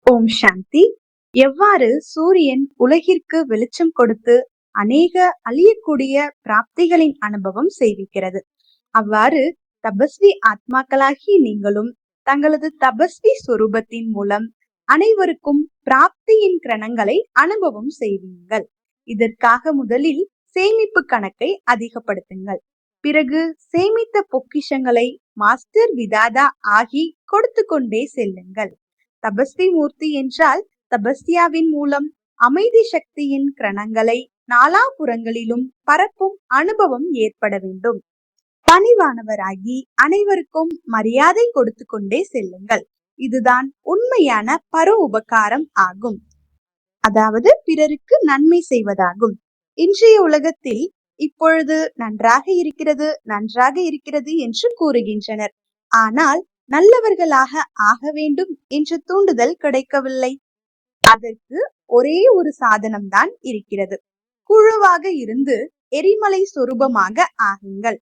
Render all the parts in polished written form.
ஓம் சாந்தி. எவ்வாறு சூரியன் உலகிற்கு வெளிச்சம் கொடுத்து அநேக அழியக்கூடிய பிராப்திகளின் அனுபவம் செய்விக்கிறது, அவ்வாறு தபஸ்வி ஆத்மாக்களாகிய நீங்களும் தங்களது தபஸ்வி சொரூபத்தின் மூலம் அனைவருக்கும் பிராப்தியின் கிரணங்களை அனுபவம் செய்வீங்கள். இதற்காக முதலில் சேமிப்பு கணக்கை அதிகப்படுத்துங்கள். பிறகு சேமித்த பொக்கிஷங்களை மாஸ்டர் விதாதா ஆகி கொடுத்து கொண்டே செல்லுங்கள். தபஸ்வி மூர்த்தி என்றால் தபஸ்யாவின் மூலம் அமைதி சக்தியின் கிரணங்களை நாலாபுறங்களிலும் பரப்பும் அனுபவம் ஏற்பட வேண்டும். பணிவானவராகி அனைவருக்கும் மரியாதை கொடுத்து கொண்டே செல்லுங்கள். இதுதான் உண்மையான பர உபகாரம் ஆகும், அதாவது பிறருக்கு நன்மை செய்வதாகும். இன்றைய உலகத்தில் இப்பொழுது நன்றாக இருக்கிறது என்று கூறுகின்றனர். ஆனால் நல்லவர்களாக ஆக வேண்டும் என்ற தூண்டுதல் கிடைக்கவில்லை. அதற்கு ஒரே ஒரு சாதனம் தான் இருக்கிறது. குழுவாக இருந்து எரிமலை சொரூபமாக ஆகுங்கள்.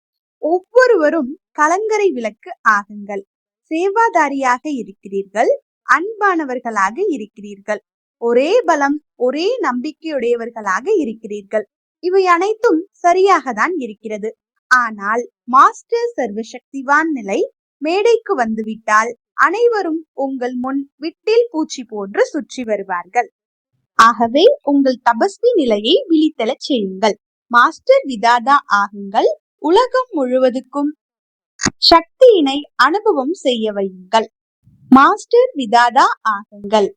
ஒவ்வொருவரும் கலங்கரை விளக்கு ஆகுங்கள். சேவாதாரியாக இருக்கிறீர்கள், அன்பானவர்களாக இருக்கிறீர்கள், ஒரே பலம் ஒரே நம்பிக்கையுடையவர்களாக இருக்கிறீர்கள். இவை அனைத்தும் சரியாக தான் இருக்கிறது. ஆனால் மாஸ்டர் சர்வசக்திவான் நிலை மேடைக்கு வந்துவிட்டால் அனைவரும் உங்கள் முன் விட்டில் பூச்சி போன்று சுற்றி வருவார்கள். ஆகவே உங்கள் தபஸ்வி நிலையை விழித்தெழச் செய்யுங்கள். மாஸ்டர் விதாதா ஆகுங்கள். உலகம் முழுவதுக்கும் சக்தியினை அனுபவம் செய்ய வையுங்கள். மாஸ்டர் விதாதா ஆகுங்கள்.